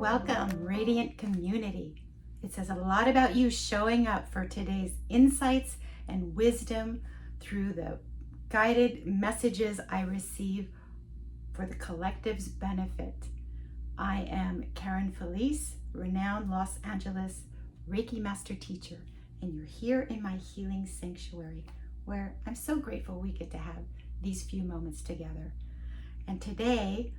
Welcome, Radiant Community. It says a lot about you showing up for today's insights and wisdom through the guided messages I receive for the collective's benefit. I am Karen Felice, renowned Los Angeles Reiki Master Teacher, and you're here in my healing sanctuary where I'm so grateful we get to have these few moments together. And today,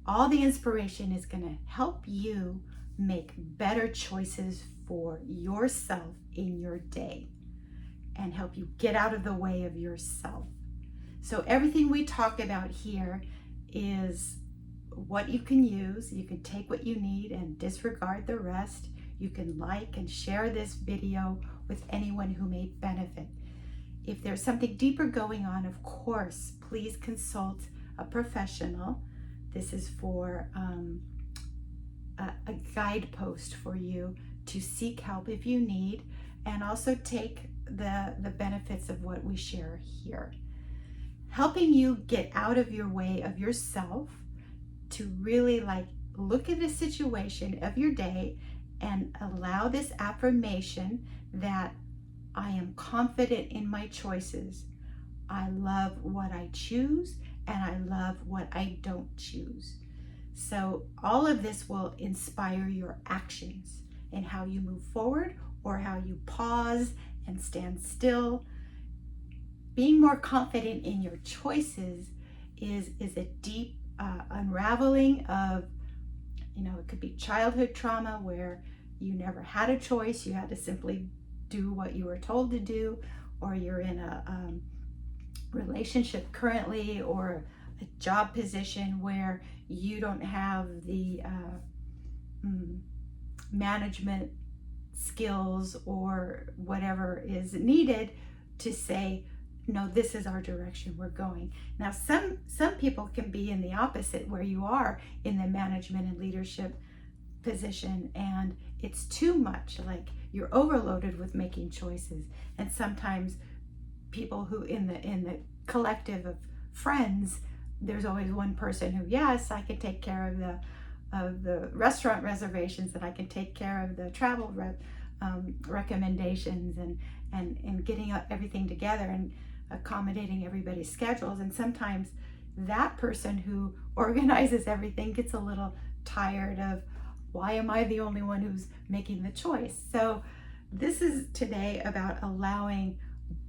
all the inspiration is going to help you make better choices for yourself in your day and help you get out of the way of yourself. So everything we talk about here is what you can use. You can take what you need and disregard the rest. You can like and share this video with anyone who may benefit. If there's something deeper going on, of course, please consult a professional. This is for a guidepost for you to seek help if you need, and also take the benefits of what we share here. Helping you get out of your way of yourself to really look at the situation of your day and allow this affirmation that I am confident in my choices. I love what I choose and I love what I don't choose. So all of this will inspire your actions and how you move forward or how you pause and stand still. Being more confident in your choices is a deep unraveling of, it could be childhood trauma where you never had a choice. You had to simply do what you were told to do, or you're in a relationship currently or a job position where you don't have the management skills or whatever is needed to say, no, this is our direction, we're going. Now, some people can be in the opposite, where you are in the management and leadership position and it's too much, like you're overloaded with making choices. And sometimes people who in the collective of friends, there's always one person who, yes, I can take care of the restaurant reservations, and I can take care of the travel recommendations and getting everything together and accommodating everybody's schedules. And sometimes that person who organizes everything gets a little tired of, why am I the only one who's making the choice? So this is today about allowing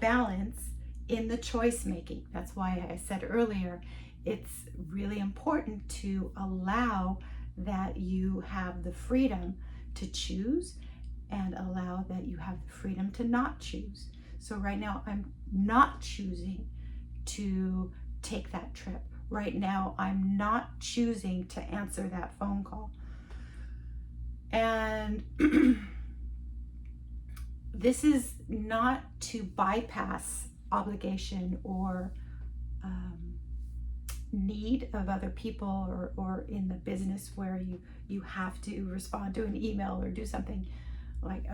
balance in the choice making. That's why I said earlier, it's really important to allow that you have the freedom to choose and allow that you have the freedom to not choose. So right now, I'm not choosing to take that trip. Right now, I'm not choosing to answer that phone call. And this is not to bypass obligation or need of other people, or in the business where you have to respond to an email or do something like,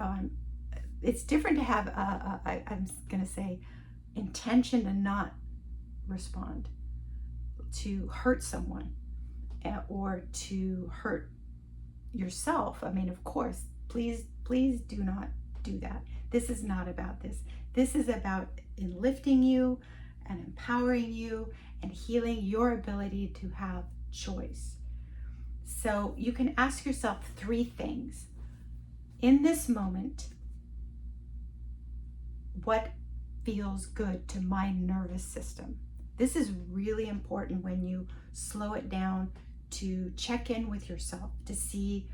it's different to have I'm gonna say intention to not respond, to hurt someone or to hurt yourself. I mean, of course, please do not do that. This is not about this. This is about lifting you and empowering you and healing your ability to have choice. So you can ask yourself 3 things. In this moment, what feels good to my nervous system? This is really important when you slow it down to check in with yourself to see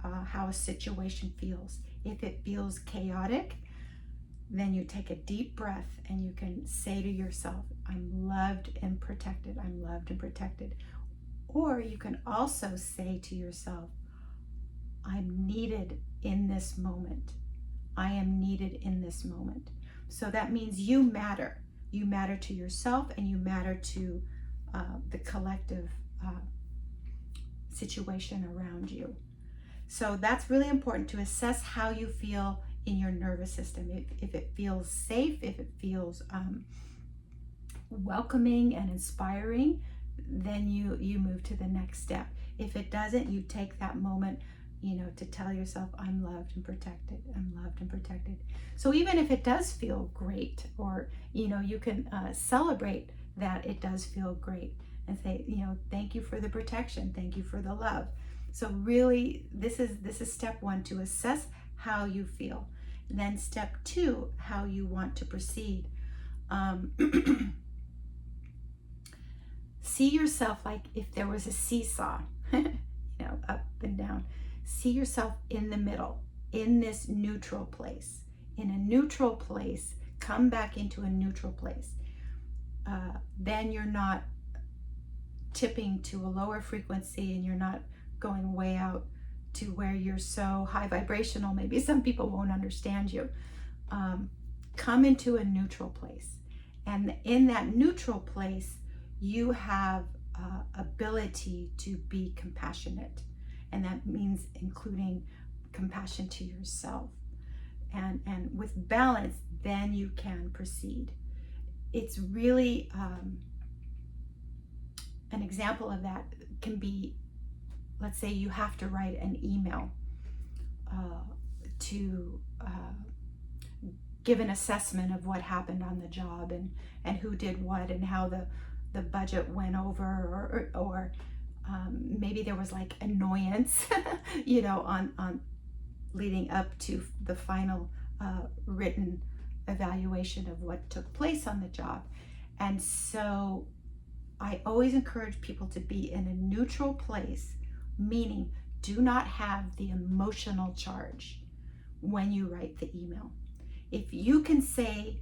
how a situation feels. If it feels chaotic, then you take a deep breath and you can say to yourself, I'm loved and protected. I'm loved and protected. Or you can also say to yourself, I'm needed in this moment. I am needed in this moment. So that means you matter. You matter to yourself and you matter to the collective situation around you. So that's really important to assess how you feel in your nervous system. If it feels safe, if it feels welcoming and inspiring, then you move to the next step. If it doesn't, you take that moment, to tell yourself, I'm loved and protected. I'm loved and protected. So even if it does feel great, or, you can celebrate that it does feel great and say, thank you for the protection. Thank you for the love. So really, this is step one, to assess how you feel. And then step two, how you want to proceed. See yourself like if there was a seesaw, up and down. See yourself in the middle, in this neutral place. In a neutral place, come back into a neutral place. Then you're not tipping to a lower frequency, and you're not going way out to where you're so high vibrational. Maybe some people won't understand you. Come into a neutral place. And in that neutral place, you have ability to be compassionate. And that means including compassion to yourself. And with balance, then you can proceed. It's really an example of that can be, let's say you have to write an email to give an assessment of what happened on the job, and who did what, and how the budget went over, or maybe there was like annoyance, on leading up to the final written evaluation of what took place on the job. And so I always encourage people to be in a neutral place, meaning do not have the emotional charge when you write the email. If you can say,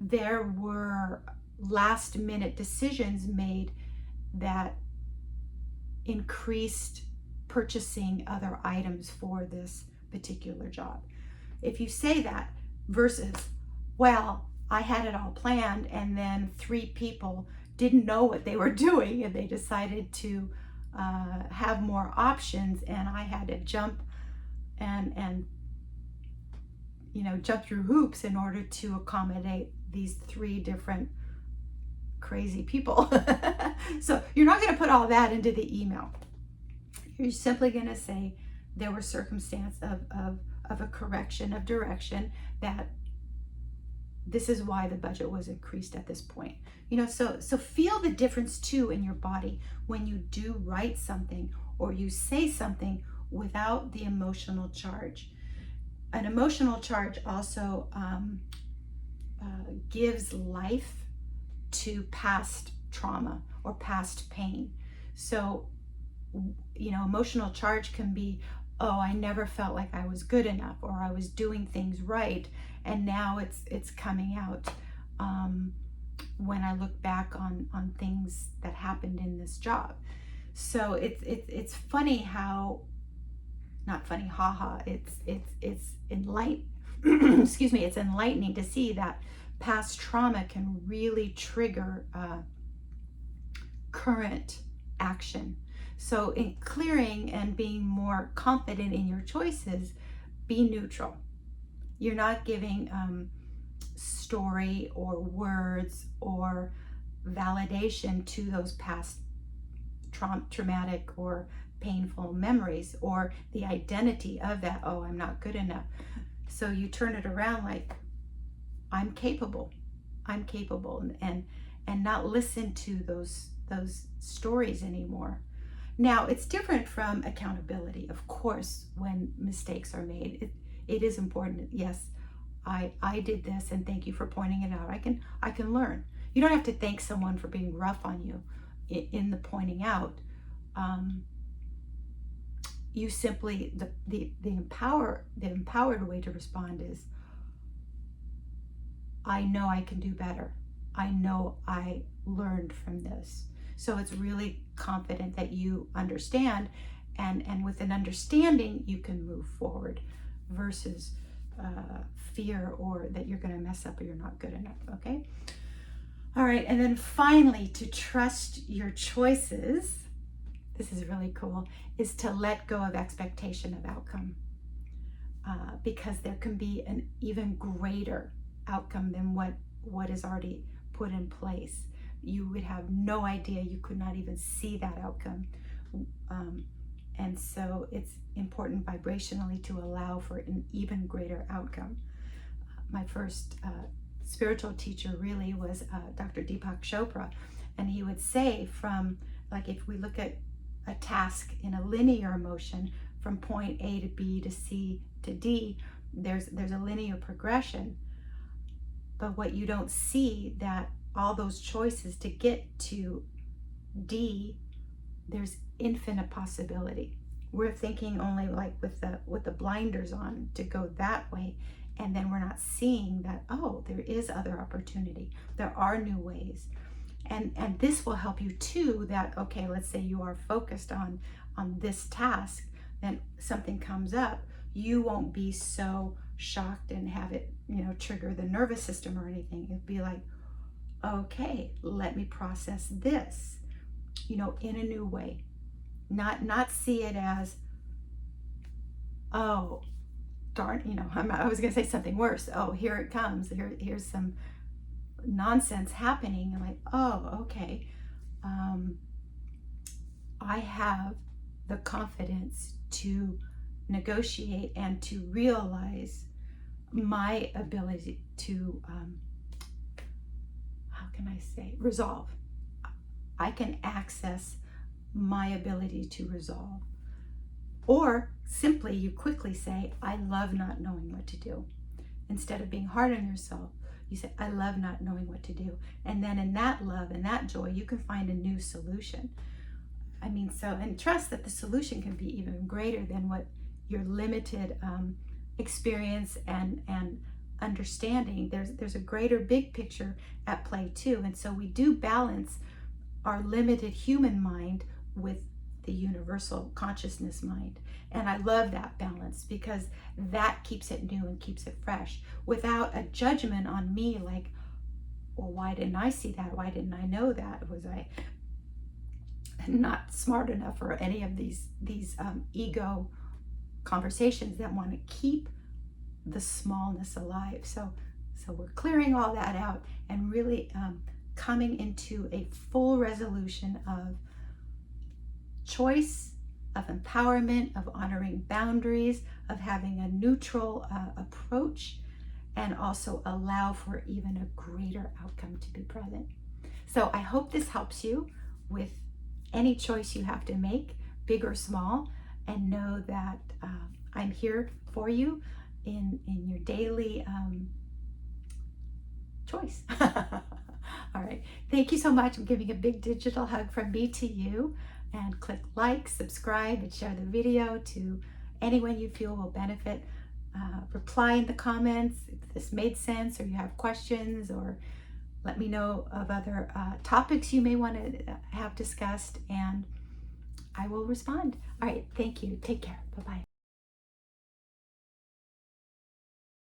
there were last minute decisions made that increased purchasing other items for this particular job. If you say that versus, well, I had it all planned, and then 3 people didn't know what they were doing, and they decided to have more options, and I had to jump and jump through hoops in order to accommodate these 3 different crazy people. So you're not going to put all that into the email. You're simply going to say there were circumstances of a correction of direction, that this is why the budget was increased at this point. So feel the difference too in your body when you do write something or you say something without the emotional charge. An emotional charge also gives life to past trauma or past pain. So, emotional charge can be, oh, I never felt like I was good enough, or I was doing things right, and now it's coming out when I look back on things that happened in this job. So it's funny how, not funny, haha, it's enlightening. Excuse me, it's enlightening to see that past trauma can really trigger current action. So in clearing and being more confident in your choices, be neutral. You're not giving story or words or validation to those past traumatic or painful memories, or the identity of that, oh, I'm not good enough. So you turn it around like, I'm capable, and not listen to those stories anymore. Now, it's different from accountability. Of course, when mistakes are made, it is important. Yes, I did this, and thank you for pointing it out. I can learn. You don't have to thank someone for being rough on you in the pointing out. You simply, the empowered way to respond is, I know I can do better. I know I learned from this. So it's really confident that you understand, and with an understanding, you can move forward versus fear, or that you're going to mess up or you're not good enough. Okay. All right. And then finally, to trust your choices, this is really cool, is to let go of expectation of outcome, because there can be an even greater outcome than what is already put in place. You would have no idea. You could not even see that outcome. And so it's important vibrationally to allow for an even greater outcome. My first spiritual teacher really was Dr. Deepak Chopra. And he would say from, like, if we look at a task in a linear motion from point A to B to C to D, there's a linear progression. But what you don't see, that all those choices to get to D, there's infinite possibility. We're thinking only like with the blinders on to go that way, and then we're not seeing that, oh, there is other opportunity. There are new ways. And this will help you too, that, okay, let's say you are focused on this task, then something comes up, you won't be so shocked and have it, trigger the nervous system or anything. It'd be like, okay, let me process this, in a new way. Not see it as, oh, darn, I was gonna say something worse. Oh, here it comes. Here's some nonsense happening. I'm like, oh, okay. I have the confidence to negotiate and to realize my ability to, how can I say, resolve. I can access my ability to resolve. Or simply, you quickly say, I love not knowing what to do. Instead of being hard on yourself, you say, I love not knowing what to do. And then in that love and that joy, you can find a new solution. And trust that the solution can be even greater than what your limited experience and understanding. There's a greater big picture at play too. And so we do balance our limited human mind with the universal consciousness mind. And I love that balance, because that keeps it new and keeps it fresh without a judgment on me, like, well, why didn't I see that? Why didn't I know that? Was I not smart enough? Or any of these ego conversations that want to keep the smallness alive. So we're clearing all that out and really coming into a full resolution of choice, of empowerment, of honoring boundaries, of having a neutral approach, and also allow for even a greater outcome to be present. So I hope this helps you with any choice you have to make, big or small, and know that I'm here for you in your daily choice. All right. Thank you so much. I'm giving a big digital hug from me to you. And click like, subscribe, and share the video to anyone you feel will benefit. Reply in the comments if this made sense, or you have questions, or let me know of other topics you may want to have discussed, and I will respond. All right. Thank you. Take care. Bye-bye.